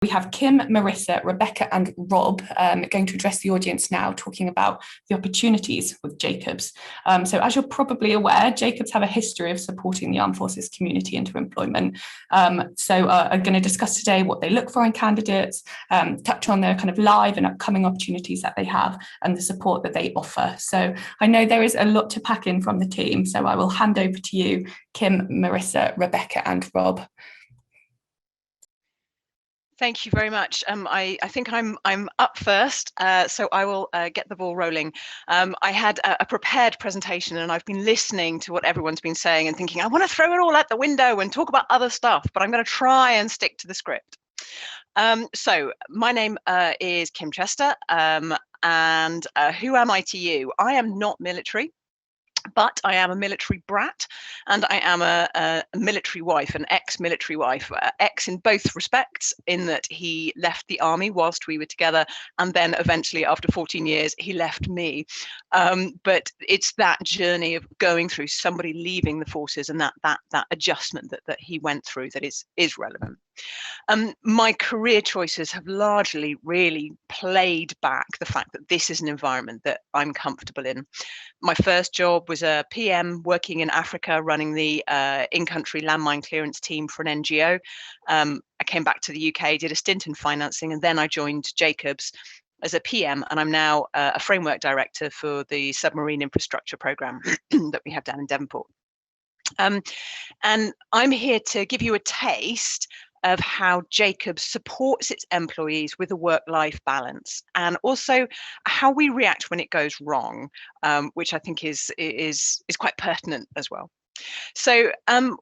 We have Kim, Marissa, Rebecca, and Rob going to address the audience now, talking about the opportunities with Jacobs. So as you're probably aware, Jacobs have a history of supporting the armed forces community into employment. So I'm going to discuss today what they look for in candidates, touch on their kind of live and upcoming opportunities that they have and the support that they offer. So I know there is a lot to pack in from the team, so I will hand over to you, Kim, Marissa, Rebecca, and Rob. Thank you very much. I think I'm up first, so I will get the ball rolling. I had a prepared presentation and I've been listening to what everyone's been saying and thinking, I want to throw it all out the window and talk about other stuff, but I'm going to try and stick to the script. So my name is Kim Chester, and who am I to you? I am not military. But I am a military brat and I am a military wife, an ex-military wife, ex in both respects, in that he left the army whilst we were together and then eventually after 14 years he left me. But it's that journey of going through somebody leaving the forces and that adjustment that he went through that is relevant. My career choices have largely really played back the fact that this is an environment that I'm comfortable in. My first job was a PM working in Africa, running the in-country landmine clearance team for an NGO. I came back to the UK, did a stint in financing, and then I joined Jacobs as a PM, and I'm now a framework director for the submarine infrastructure program that we have down in Devonport. And I'm here to give you a taste of how Jacobs supports its employees with a work-life balance, and also how we react when it goes wrong, which I think is quite pertinent as well. So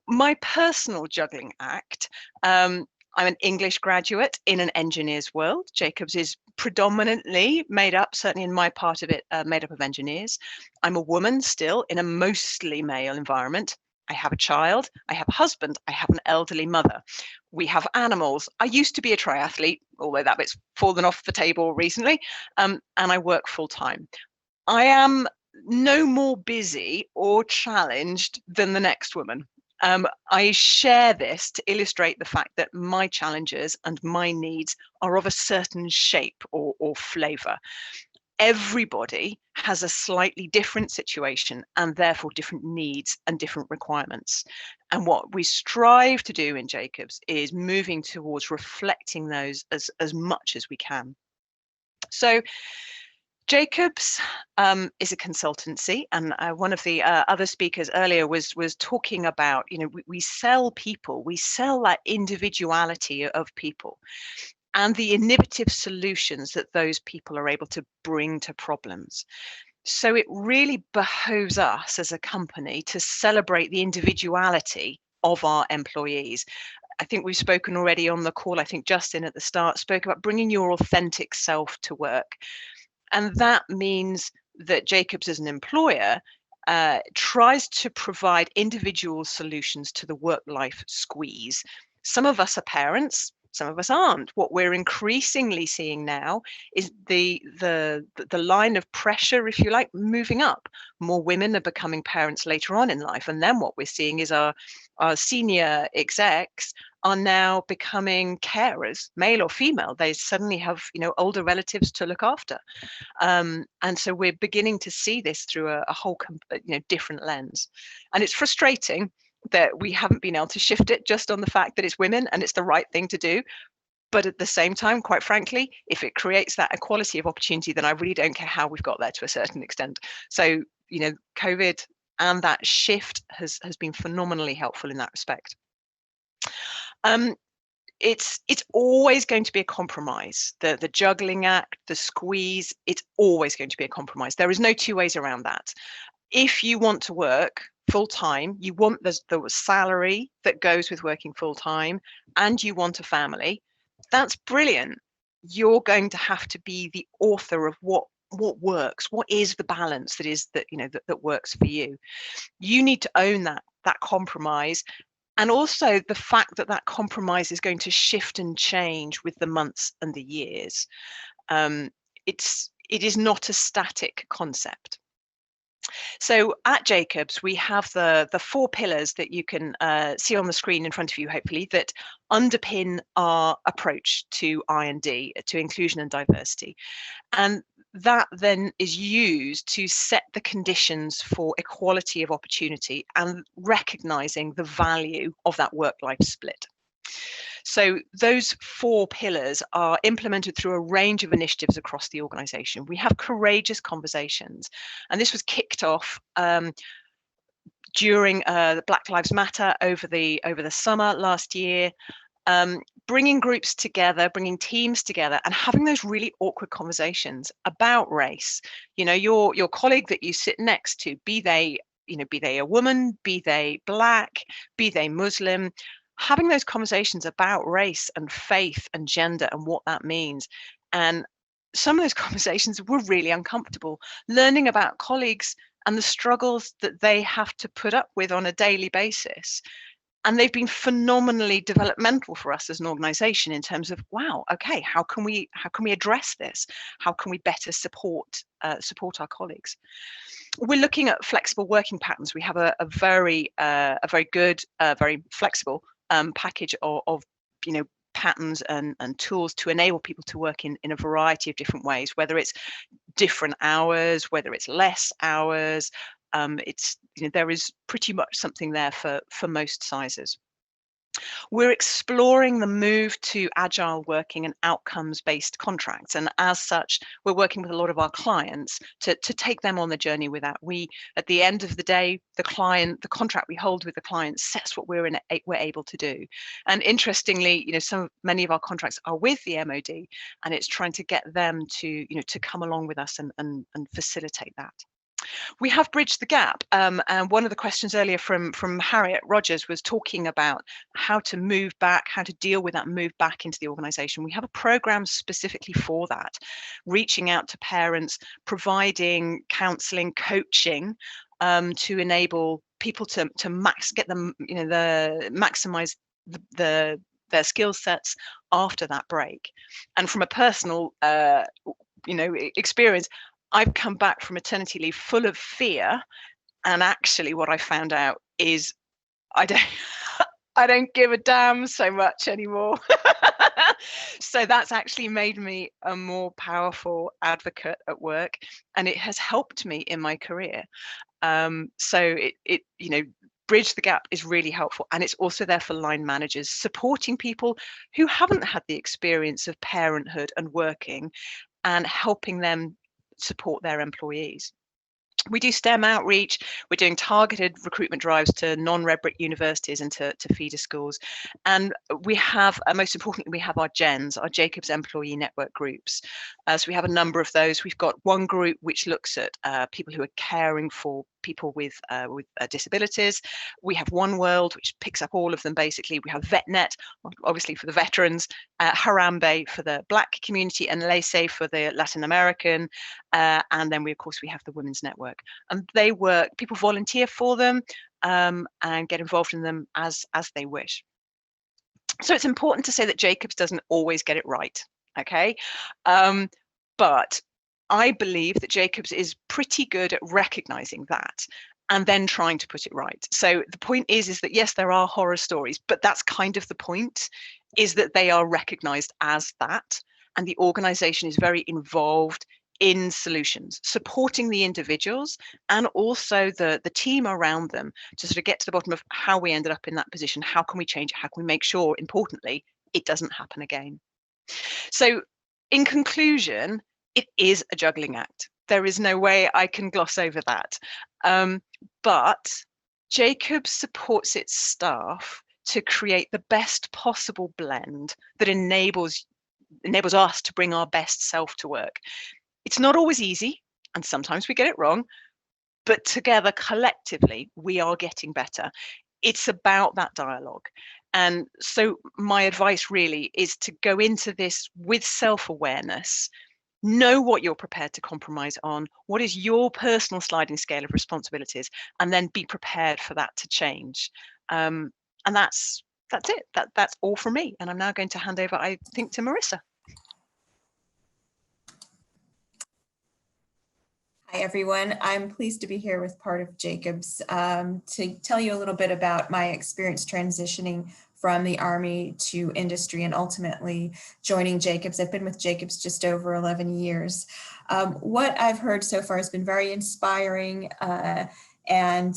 my personal juggling act, I'm an English graduate in an engineer's world. Jacobs is predominantly made up, certainly in my part of it, made up of engineers. I'm a woman still in a mostly male environment. I have a child, I have a husband, I have an elderly mother. We have animals. I used to be a triathlete, although that bit's fallen off the table recently, and I work full time. I am no more busy or challenged than the next woman. I share this to illustrate the fact that my challenges and my needs are of a certain shape or flavour. Everybody has a slightly different situation and therefore different needs and different requirements. And what we strive to do in Jacobs is moving towards reflecting those as much as we can. So Jacobs is a consultancy, and one of the other speakers earlier was talking about, we sell people, we sell that individuality of people and the innovative solutions that those people are able to bring to problems. So it really behoves us as a company to celebrate the individuality of our employees. I think we've spoken already on the call. I think Justin at the start spoke about bringing your authentic self to work. And that means that Jacobs as an employer tries to provide individual solutions to the work-life squeeze. Some of us are parents, some of us aren't. What we're increasingly seeing now is the line of pressure, if you like, moving up. More women are becoming parents later on in life. And then what we're seeing is our senior execs are now becoming carers, male or female. They suddenly have, older relatives to look after. And so we're beginning to see this through a whole, different lens. And it's frustrating that we haven't been able to shift it just on the fact that it's women and it's the right thing to do. But at the same time, quite frankly, if it creates that equality of opportunity, then I really don't care how we've got there to a certain extent. So, COVID and that shift has been phenomenally helpful in that respect. It's always going to be a compromise. The juggling act, the squeeze, it's always going to be a compromise. There is no two ways around that. If you want to work full time, you want the salary that goes with working full time, and you want a family, that's brilliant. You're going to have to be the author of what works. What is the balance that works for you? You need to own that compromise. And also the fact that compromise is going to shift and change with the months and the years. It is not a static concept. So at Jacobs, we have the 4 pillars that you can see on the screen in front of you, hopefully, that underpin our approach to I&D, to inclusion and diversity. And that then is used to set the conditions for equality of opportunity and recognizing the value of that work-life split. So those 4 pillars are implemented through a range of initiatives across the organization. We have courageous conversations, and this was kicked off during the Black Lives Matter over the summer last year, bringing groups together, bringing teams together, and having those really awkward conversations about race. You know, your colleague that you sit next to, be they a woman, be they Black, be they Muslim, having those conversations about race and faith and gender and what that means. And some of those conversations were really uncomfortable, learning about colleagues and the struggles that they have to put up with on a daily basis. And they've been phenomenally developmental for us as an organization in terms of, wow, okay, how can we address this? How can we better support our colleagues? We're looking at flexible working patterns. We have a very good, very flexible package of patterns and tools to enable people to work in a variety of different ways, whether it's different hours, whether it's less hours. There is pretty much something there for most sizes. We're exploring the move to agile working and outcomes-based contracts, and as such, we're working with a lot of our clients to take them on the journey with that. At the end of the day, the contract we hold with the client sets what we're able to do. And interestingly, many of our contracts are with the MOD, and it's trying to get them to come along with us and facilitate that. We have bridged the gap, and one of the questions earlier from Harriet Rogers was talking about how to move back, how to deal with that move back into the organisation. We have a programme specifically for that, reaching out to parents, providing counselling, coaching, to enable people to maximise their skill sets after that break. And from a personal experience, I've come back from maternity leave full of fear, and actually what I found out is I don't give a damn so much anymore. So that's actually made me a more powerful advocate at work, and it has helped me in my career. So Bridge the Gap is really helpful, and it's also there for line managers, supporting people who haven't had the experience of parenthood and working, and helping them support their employees. We do STEM outreach. We're doing targeted recruitment drives to non-red brick universities and to feeder schools. And we have, most importantly, we have our GENs, our Jacobs Employee Network groups. So we have a number of those. We've got one group which looks at people who are caring for people with disabilities. We have One World, which picks up all of them basically. We have VetNet, obviously for the veterans, Harambe for the Black community, and LACE for the Latin American. And then of course, we have the Women's Network. And they work, people volunteer for them and get involved in them as they wish. So it's important to say that Jacobs doesn't always get it right, okay? But I believe that Jacobs is pretty good at recognizing that and then trying to put it right. So the point is that yes, there are horror stories, but that's kind of the point, is that they are recognized as that, and the organization is very involved in solutions, supporting the individuals and also the team around them to sort of get to the bottom of how we ended up in that position. How can we change it? How can we make sure, importantly, it doesn't happen again? So in conclusion, it is a juggling act. There is no way I can gloss over that. But Jacobs supports its staff to create the best possible blend that enables us to bring our best self to work. It's not always easy, and sometimes we get it wrong, but together, collectively, we are getting better. It's about that dialogue. And so my advice really is to go into this with self-awareness, know what you're prepared to compromise on, what is your personal sliding scale of responsibilities, and then be prepared for that to change. And that's it. That's all from me. And I'm now going to hand over, I think, to Marissa. Hi, everyone. I'm pleased to be here with part of Jacobs to tell you a little bit about my experience transitioning from the Army to industry and ultimately joining Jacobs. I've been with Jacobs just over 11 years. What I've heard so far has been very inspiring and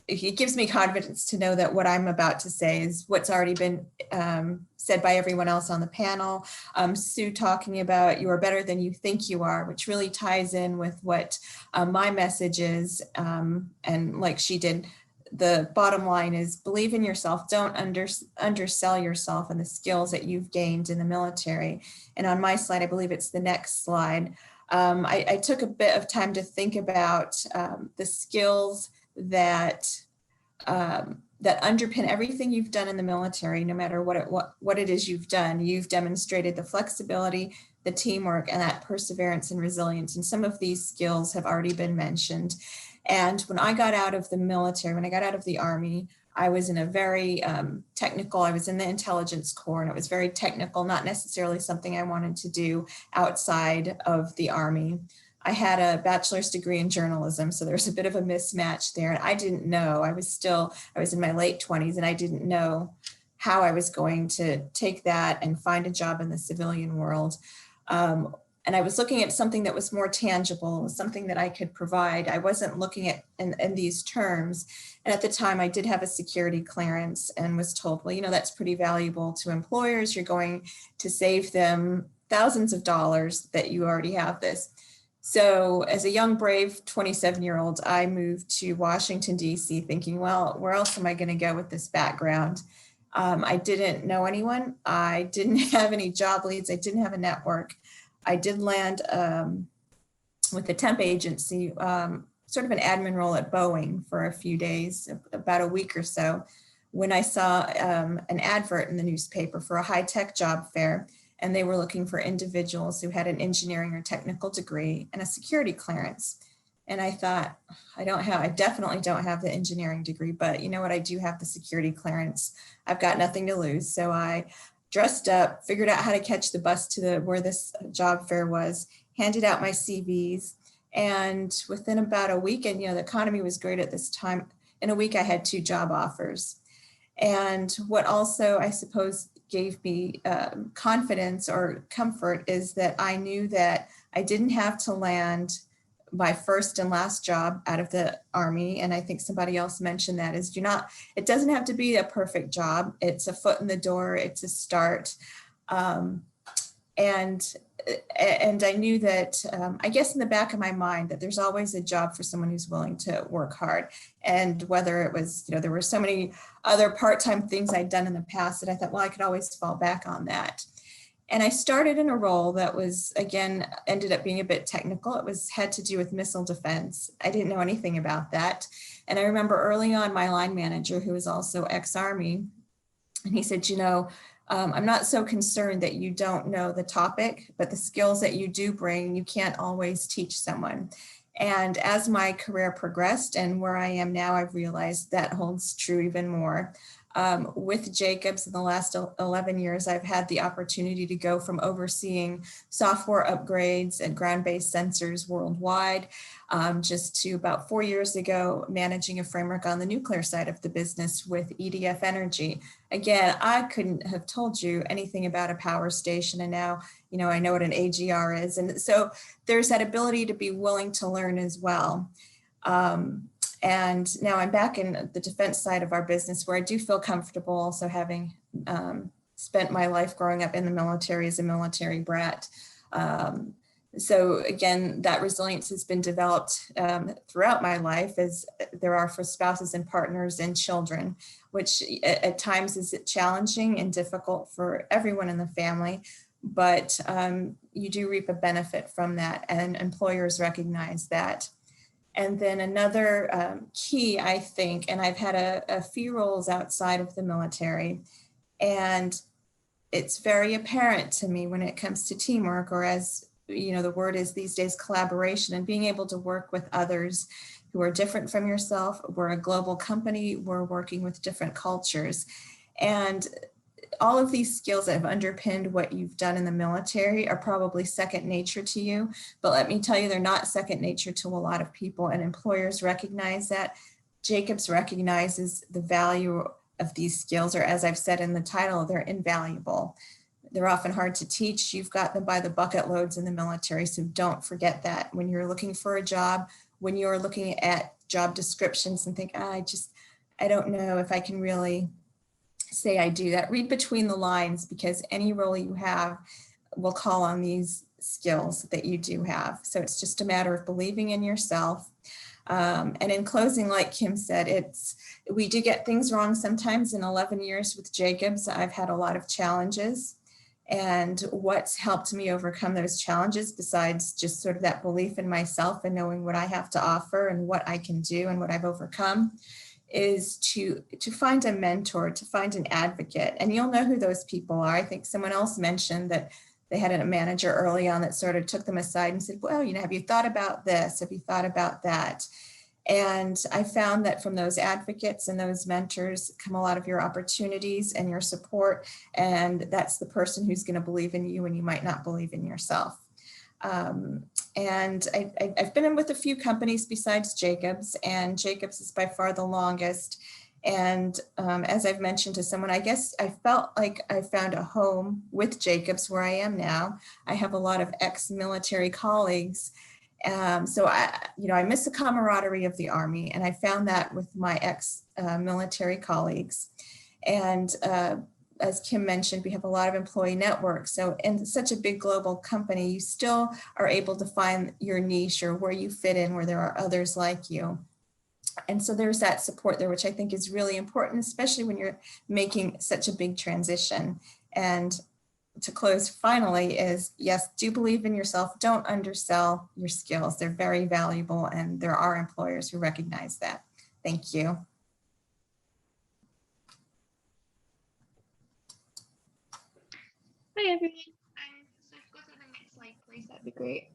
it gives me confidence to know that what I'm about to say is what's already been said by everyone else on the panel. Sue talking about you are better than you think you are, which really ties in with what my message is. And like she did, the bottom line is believe in yourself. Don't undersell yourself and the skills that you've gained in the military. And on my slide, I believe it's the next slide. I took a bit of time to think about the skills that that underpin everything you've done in the military, no matter what it is you've done. You've demonstrated the flexibility, the teamwork, and that perseverance and resilience. And some of these skills have already been mentioned. And when I got out of the military, when I got out of the Army, I was in a very technical, I was in the intelligence corps, and it was very technical, not necessarily something I wanted to do outside of the Army. I had a bachelor's degree in journalism, so there's a bit of a mismatch there. And I didn't know, I was in my late 20s, and I didn't know how I was going to take that and find a job in the civilian world. And I was looking at something that was more tangible, something that I could provide. I wasn't looking at in these terms. And at the time I did have a security clearance and was told, well, that's pretty valuable to employers. You're going to save them thousands of dollars that you already have this. So as a young, brave 27-year-old, I moved to Washington, D.C. thinking, well, where else am I going to go with this background? I didn't know anyone. I didn't have any job leads. I didn't have a network. I did land with a temp agency, sort of an admin role at Boeing for a few days, about a week or so, when I saw an advert in the newspaper for a high-tech job fair. And they were looking for individuals who had an engineering or technical degree and a security clearance. And I thought, I definitely don't have the engineering degree, but you know what? I do have the security clearance. I've got nothing to lose. So I dressed up, figured out how to catch the bus to where this job fair was, handed out my CVs. And within about a week, and the economy was great at this time, in a week I had 2 job offers. And what also, I suppose, gave me confidence or comfort is that I knew that I didn't have to land my first and last job out of the Army. And I think somebody else mentioned that is it doesn't have to be a perfect job. It's a foot in the door. It's a start. And I knew that, I guess in the back of my mind, that there's always a job for someone who's willing to work hard. And whether it was, there were so many other part-time things I'd done in the past that I thought, well, I could always fall back on that. And I started in a role that was, again, ended up being a bit technical. It had to do with missile defense. I didn't know anything about that. And I remember early on, my line manager, who was also ex-Army, and he said, I'm not so concerned that you don't know the topic, but the skills that you do bring, you can't always teach someone. And as my career progressed and where I am now, I've realized that holds true even more. With Jacobs in the last 11 years, I've had the opportunity to go from overseeing software upgrades and ground-based sensors worldwide, just to about 4 years ago, managing a framework on the nuclear side of the business with EDF Energy. Again, I couldn't have told you anything about a power station, and now, I know what an AGR is. And so there's that ability to be willing to learn as well. And now I'm back in the defense side of our business, where I do feel comfortable, also having spent my life growing up in the military as a military brat. So again, that resilience has been developed throughout my life, as there are for spouses and partners and children, which at times is challenging and difficult for everyone in the family. But you do reap a benefit from that, and employers recognize that. And then another key, I think, and I've had a few roles outside of the military, and it's very apparent to me when it comes to teamwork, or as the word is these days, collaboration, and being able to work with others who are different from yourself. We're a global company, we're working with different cultures. And all of these skills that have underpinned what you've done in the military are probably second nature to you. But let me tell you, they're not second nature to a lot of people, and employers recognize that. Jacobs recognizes the value of these skills, or as I've said in the title, they're invaluable. They're often hard to teach. You've got them by the bucket loads in the military, so don't forget that when you're looking for a job, when you're looking at job descriptions and think, I don't know if I can really say I do that. Read between the lines, because any role you have will call on these skills that you do have. So it's just a matter of believing in yourself. And in closing, like Kim said, we do get things wrong sometimes. In 11 years with Jacobs, I've had a lot of challenges. And what's helped me overcome those challenges, besides just sort of that belief in myself and knowing what I have to offer and what I can do and what I've overcome, is to find a mentor, to find an advocate. And you'll know who those people are. I think someone else mentioned that they had a manager early on that sort of took them aside and said, well, have you thought about this? Have you thought about that? And I found that from those advocates and those mentors come a lot of your opportunities and your support. And that's the person who's going to believe in you when you might not believe in yourself. And I've been in with a few companies besides Jacobs, and Jacobs is by far the longest. And as I've mentioned to someone, I guess I felt like I found a home with Jacobs where I am now. I have a lot of ex-military colleagues. So I miss the camaraderie of the Army, and I found that with my ex-military colleagues. And as Kim mentioned, we have a lot of employee networks. So in such a big global company, you still are able to find your niche or where you fit in, where there are others like you. And so there's that support there, which I think is really important, especially when you're making such a big transition. And to close finally is, yes, do believe in yourself. Don't undersell your skills. They're very valuable, and there are employers who recognize that. Thank you. Hi everyone. So if you go to the next slide, please, that'd be great.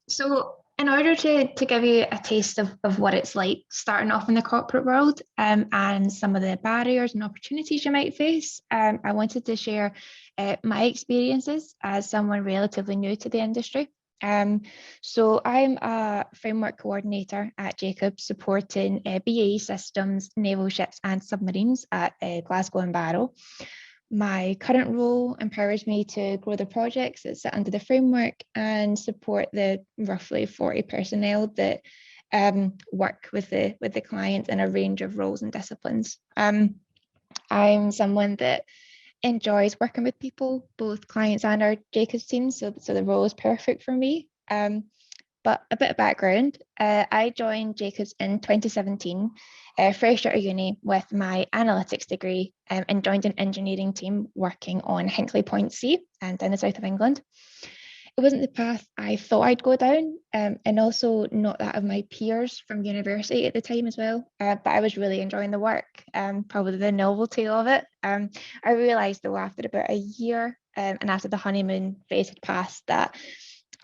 So in order to give you a taste of what it's like starting off in the corporate world and some of the barriers and opportunities you might face, I wanted to share my experiences as someone relatively new to the industry. So I'm a framework coordinator at Jacobs, supporting BAE systems, naval ships and submarines at Glasgow and Barrow. My current role empowers me to grow the projects that sit under the framework and support the roughly 40 personnel that work with the client in a range of roles and disciplines. I'm someone that enjoys working with people, both clients and our Jacobs team, so the role is perfect for me. But a bit of background, I joined Jacobs in 2017, fresh out of uni with my analytics degree, and joined an engineering team working on Hinkley Point C and in the south of England. It wasn't the path I thought I'd go down, and also not that of my peers from university at the time as well, but I was really enjoying the work, probably the novelty of it. I realised though after about a year and after the honeymoon phase had passed that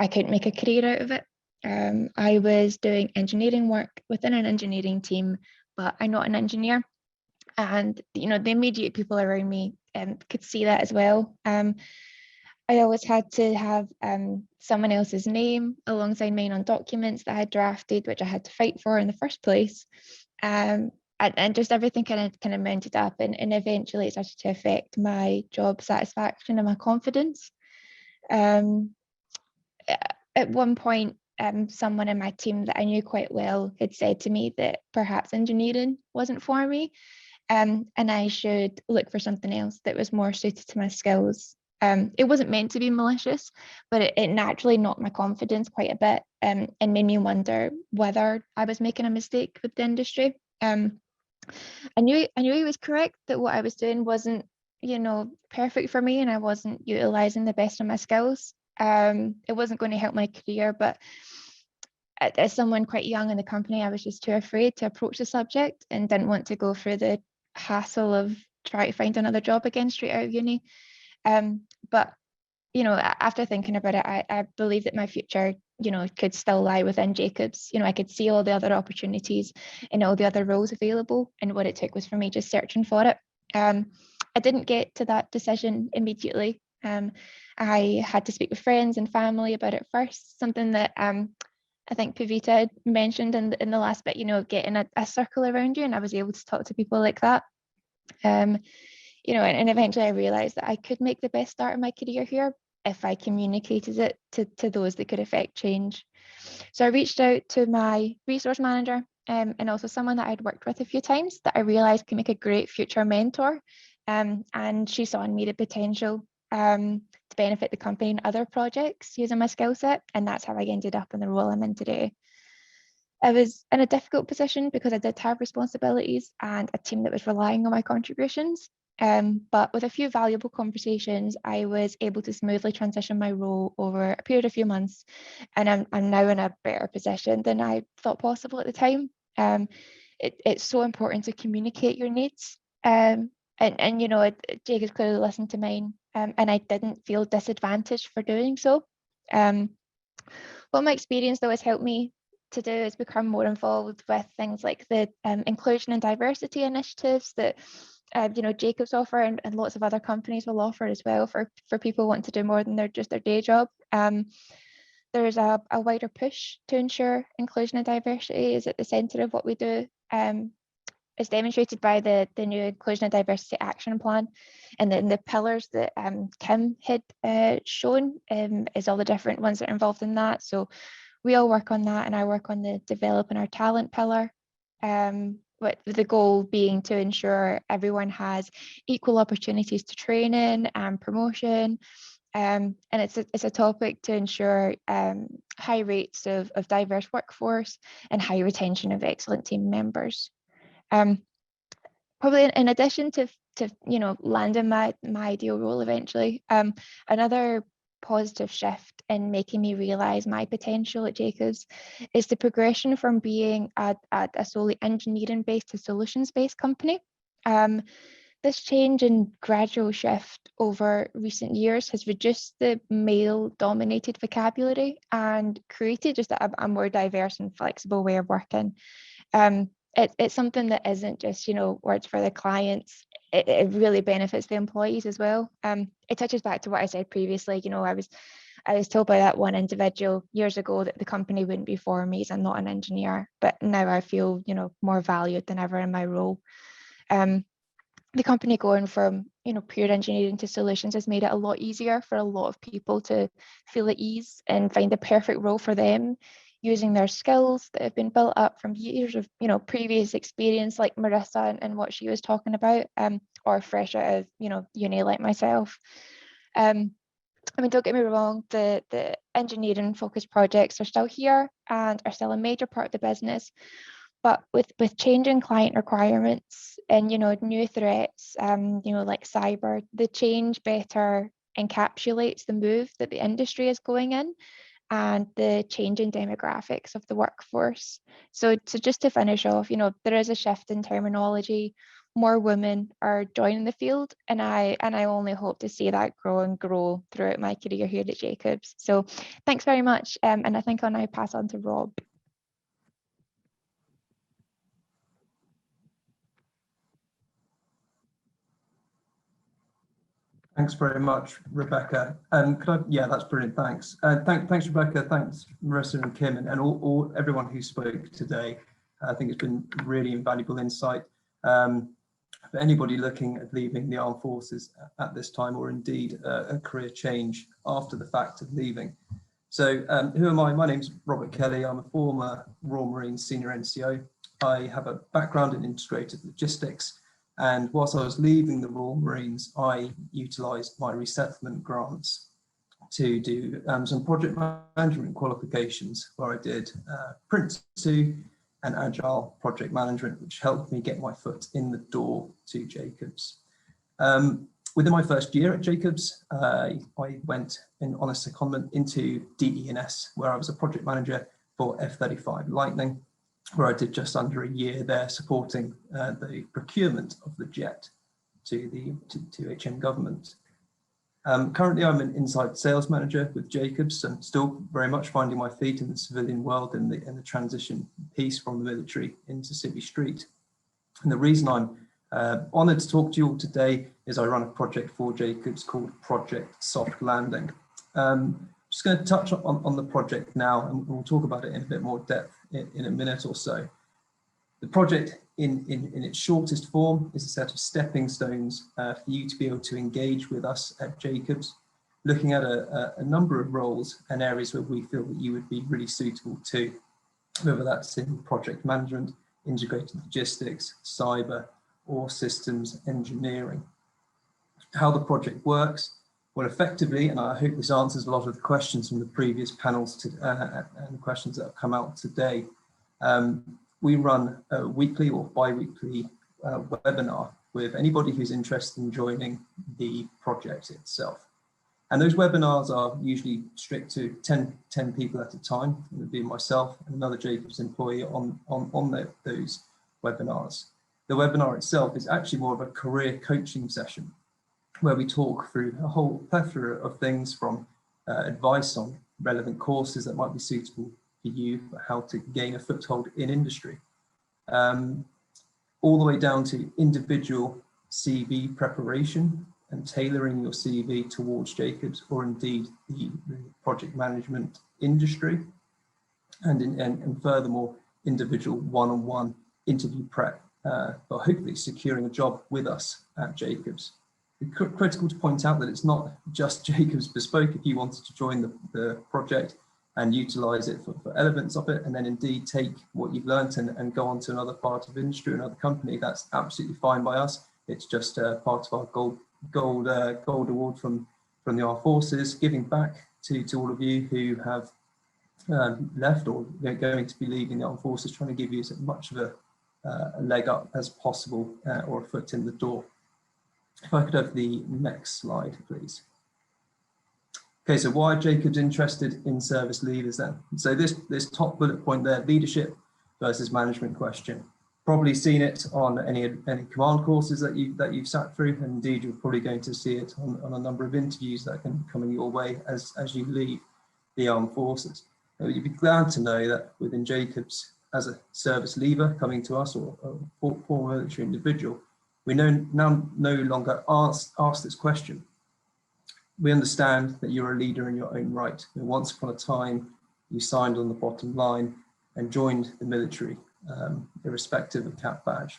I couldn't make a career out of it. I was doing engineering work within an engineering team, but I'm not an engineer. And, the immediate people around me could see that as well. I always had to have someone else's name alongside mine on documents that I had drafted, which I had to fight for in the first place. And just everything kind of mounted up, and eventually it started to affect my job satisfaction and my confidence. At one point, someone in my team that I knew quite well had said to me that perhaps engineering wasn't for me, and I should look for something else that was more suited to my skills. It wasn't meant to be malicious, but it naturally knocked my confidence quite a bit, and made me wonder whether I was making a mistake with the industry. I knew he was correct that what I was doing wasn't, perfect for me, and I wasn't utilizing the best of my skills. It wasn't going to help my career, but as someone quite young in the company, I was just too afraid to approach the subject and didn't want to go through the hassle of trying to find another job again straight out of uni. But after thinking about it, I believe that my future, could still lie within Jacobs. I could see all the other opportunities and all the other roles available, and what it took was for me just searching for it. I didn't get to that decision immediately. I had to speak with friends and family about it first, something that I think Pavita had mentioned in the last bit, getting a circle around you, and I was able to talk to people like that. And eventually I realized that I could make the best start of my career here if I communicated it to those that could affect change. So I reached out to my resource manager and also someone that I'd worked with a few times that I realized could make a great future mentor. And she saw in me the potential to benefit the company in other projects using my skill set. And that's how I ended up in the role I'm in today. I was in a difficult position because I did have responsibilities and a team that was relying on my contributions. But with a few valuable conversations, I was able to smoothly transition my role over a period of few months. And I'm now in a better position than I thought possible at the time. It's so important to communicate your needs. And Jake has clearly listened to mine, and I didn't feel disadvantaged for doing so. What my experience though has helped me to do is become more involved with things like the inclusion and diversity initiatives that Jacobs offer, and lots of other companies will offer as well for people wanting to do more than just their day job. There's a wider push to ensure inclusion and diversity is at the centre of what we do. It's demonstrated by the new Inclusion and Diversity Action Plan, and then the pillars that Kim had shown is all the different ones that are involved in that. So we all work on that, and I work on the developing our talent pillar, with the goal being to ensure everyone has equal opportunities to training and promotion. And it's a topic to ensure high rates of diverse workforce and high retention of excellent team members. Probably in addition to landing my ideal role eventually, another positive shift in making me realize my potential at Jacobs is the progression from being a solely engineering-based to solutions-based company. This change and gradual shift over recent years has reduced the male-dominated vocabulary and created just a more diverse and flexible way of working. It's something that isn't just, words for the clients. It really benefits the employees as well. It touches back to what I said previously. I was told by that one individual years ago that the company wouldn't be for me as I'm not an engineer, but now I feel, more valued than ever in my role. The company going from, pure engineering to solutions has made it a lot easier for a lot of people to feel at ease and find the perfect role for them, using their skills that have been built up from years of, previous experience, like Marissa and what she was talking about, or fresh out of, uni like myself. Don't get me wrong, the engineering focused projects are still here and are still a major part of the business. But with changing client requirements and, new threats, like cyber, the change better encapsulates the move that the industry is going in and the changing demographics of the workforce. So just to finish off, there is a shift in terminology. More women are joining the field, and I only hope to see that grow and grow throughout my career here at Jacobs. So thanks very much, and I think I'll now pass on to Rob. Thanks very much, Rebecca. That's brilliant. Thanks. Thanks, Rebecca. Thanks, Marissa and Kim, and everyone who spoke today. I think it's been really invaluable insight for anybody looking at leaving the armed forces at this time, or indeed a career change after the fact of leaving. So who am I? My name's Robert Kelly. I'm a former Royal Marines senior NCO. I have a background in integrated logistics. And whilst I was leaving the Royal Marines, I utilised my resettlement grants to do some project management qualifications, where I did Prince 2 and Agile project management, which helped me get my foot in the door to Jacobs. Within my first year at Jacobs, I went on a secondment into DE&S, where I was a project manager for F-35 Lightning, where I did just under a year there supporting the procurement of the jet to HM government. Currently, I'm an inside sales manager with Jacobs, and still very much finding my feet in the civilian world in the transition piece from the military into civvy street. And the reason I'm Honoured to talk to you all today as I run a project for Jacobs called Project Soft Landing. Just going to touch on the project now, and we'll talk about it in a bit more depth in a minute or so. The project in its shortest form is a set of stepping stones for you to be able to engage with us at Jacobs, looking at a number of roles and areas where we feel that you would be really suitable to, whether that's in project management, integrated logistics, cyber, or systems engineering. How the project works, well, effectively, and I hope this answers a lot of the questions from the previous panels and questions that have come out today, we run a weekly or bi-weekly webinar with anybody who's interested in joining the project itself. And those webinars are usually strict to 10 people at a time. It would be myself and another Jacobs employee on those webinars. The webinar itself is actually more of a career coaching session where we talk through a whole plethora of things, from advice on relevant courses that might be suitable for you, how to gain a foothold in industry, all the way down to individual CV preparation and tailoring your CV towards Jacobs, or indeed the project management industry, and furthermore, individual one-on-one interview prep, but hopefully securing a job with us at Jacobs. It's critical to point out that it's not just Jacobs bespoke. If you wanted to join the project and utilize it for elements of it, and then indeed take what you've learned and go on to another part of industry, another company, that's absolutely fine by us. It's just part of our gold award from the Armed Forces, giving back to all of you who have left or they're going to be leaving the Armed Forces, trying to give you as much of a leg up as possible, or a foot in the door. If I could have the next slide, please. Okay, so why are Jacobs interested in service leaders then? So this top bullet point there, leadership versus management question. Probably seen it on any command courses that you've sat through, and indeed you're probably going to see it on a number of interviews that can be coming your way as you leave the Armed Forces. You'd be glad to know that within Jacobs, as a service leaver coming to us, or a former military individual, we now no longer ask this question. We understand that you're a leader in your own right. And once upon a time, you signed on the bottom line and joined the military, irrespective of cap badge.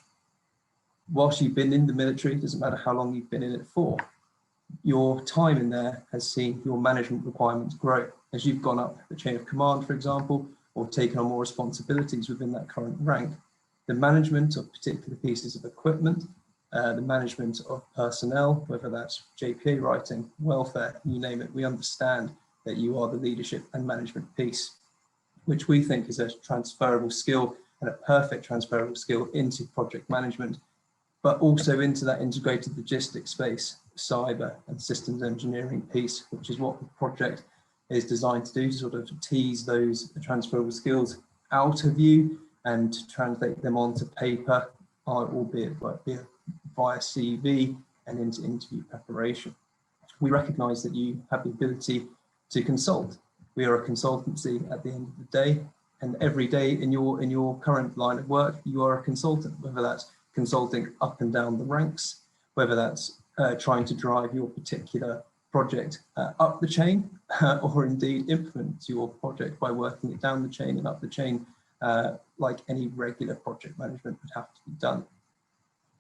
Whilst you've been in the military, it doesn't matter how long you've been in it for, your time in there has seen your management requirements grow as you've gone up the chain of command, for example, or taken on more responsibilities within that current rank. The management of particular pieces of equipment, the management of personnel, whether that's JPA writing, welfare, you name it, we understand that you are the leadership and management piece, which we think is a transferable skill, and a perfect transferable skill into project management, but also into that integrated logistics space, cyber and systems engineering piece, which is what the project is designed to do, to sort of tease those transferable skills out of you and translate them onto paper, albeit via CV and into interview preparation. We recognise that you have the ability to consult. We are a consultancy at the end of the day, and every day in your current line of work, you are a consultant, whether that's consulting up and down the ranks, whether that's trying to drive your particular project up the chain, or indeed implement your project by working it down the chain and up the chain, like any regular project management would have to be done.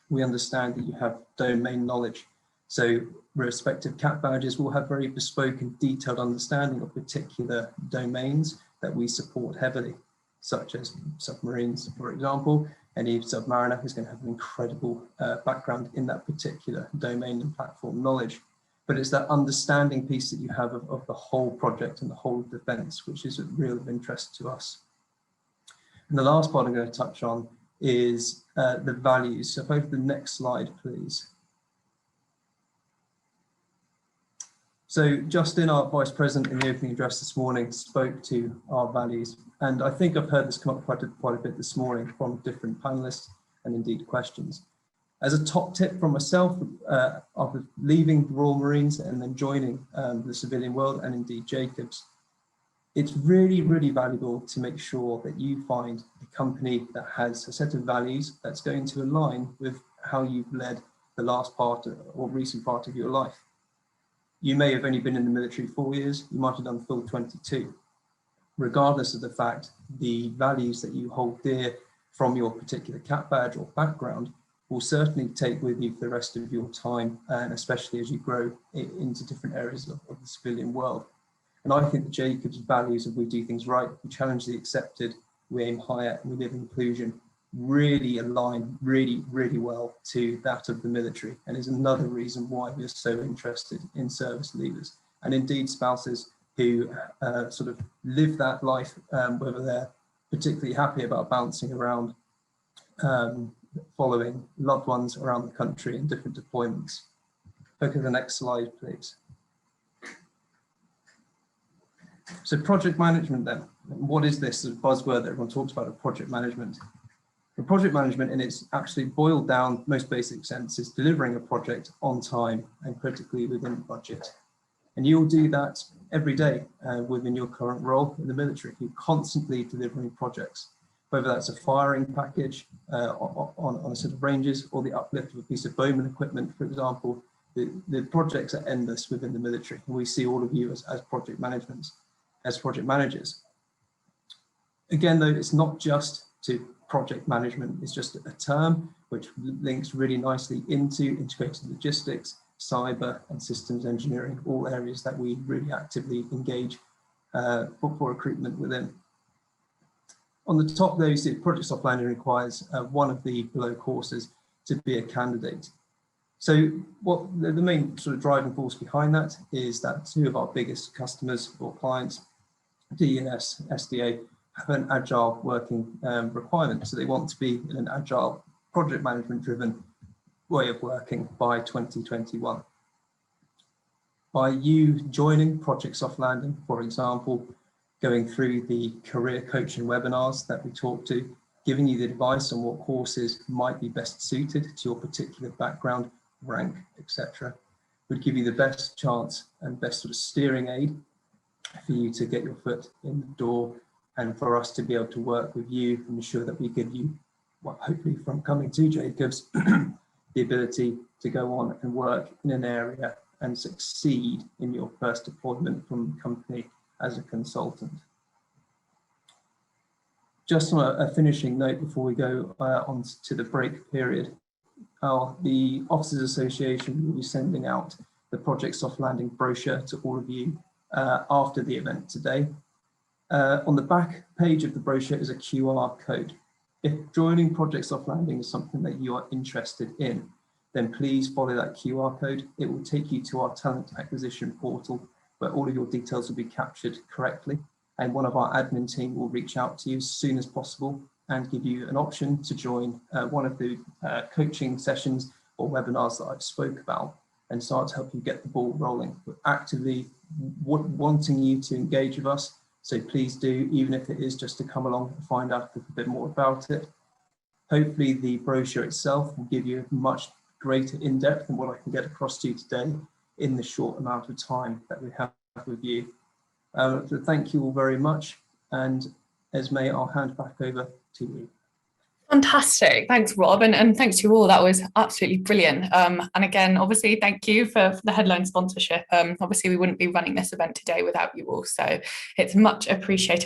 We understand that you have domain knowledge. So respective cap badges will have very bespoke and detailed understanding of particular domains that we support heavily, such as submarines, for example. Any submariner is going to have an incredible background in that particular domain and platform knowledge. But it's that understanding piece that you have of the whole project and the whole defence, which is real of interest to us. And the last part I'm going to touch on is the values. So if I go to the next slide, please. So Justin, our Vice President, in the opening address this morning, spoke to our values. And I think I've heard this come up quite a bit this morning from different panelists and indeed questions. As a top tip from myself, after leaving the Royal Marines and then joining the civilian world and indeed Jacobs, it's really, really valuable to make sure that you find a company that has a set of values that's going to align with how you've led the last part or recent part of your life. You may have only been in the military 4 years, you might have done full 22. Regardless of the fact, the values that you hold dear from your particular cap badge or background will certainly take with you for the rest of your time, and especially as you grow into different areas of the civilian world. And I think that Jacob's values of we do things right, we challenge the accepted, we aim higher, and we live in inclusion really align really, really well to that of the military, and is another reason why we're so interested in service leavers and indeed spouses who sort of live that life, whether they're particularly happy about bouncing around, following loved ones around the country in different deployments. Look at the next slide, please. So project management then, what is this buzzword that everyone talks about of project management? The project management in its absolutely boiled down, most basic sense is delivering a project on time and critically within budget. And you'll do that every day within your current role in the military. You're constantly delivering projects, whether that's a firing package on a set of ranges or the uplift of a piece of bowman equipment, for example. The projects are endless within the military, and we see all of you as project managers. Again, though, it's not just to project management, it's just a term which links really nicely into integrated logistics, cyber and systems engineering, all areas that we really actively engage for recruitment within. On the top, though, you see Project Soft Landing requires one of the below courses to be a candidate. So what the main sort of driving force behind that is that two of our biggest customers or clients, DNS, SDA, have an agile working requirement. So they want to be in an agile project management driven way of working by 2021. By you joining Project Soft Landing, for example, going through the career coaching webinars that we talked to, giving you the advice on what courses might be best suited to your particular background, rank, etc., would give you the best chance and best sort of steering aid for you to get your foot in the door and for us to be able to work with you and ensure that we give you, well, hopefully from coming to Jacobs, the ability to go on and work in an area and succeed in your first deployment from the company as a consultant. Just on a finishing note before we go on to the break period, the Officers Association will be sending out the Project Soft Landing brochure to all of you after the event today. On the back page of the brochure is a QR code. If joining Project Soft Landing is something that you are interested in, then please follow that QR code. It will take you to our talent acquisition portal where all of your details will be captured correctly. And one of our admin team will reach out to you as soon as possible and give you an option to join one of the coaching sessions or webinars that I've spoke about and start to help you get the ball rolling. We're actively wanting you to engage with us. So please do, even if it is just to come along and find out a little bit more about it. Hopefully the brochure itself will give you much greater in-depth than what I can get across to you today in the short amount of time that we have with you. So thank you all very much. And Esme, I'll hand back over to you. Fantastic. Thanks, Rob. And thanks to you all. That was absolutely brilliant. And again, obviously, thank you for the headline sponsorship. Obviously, we wouldn't be running this event today without you all. So it's much appreciated.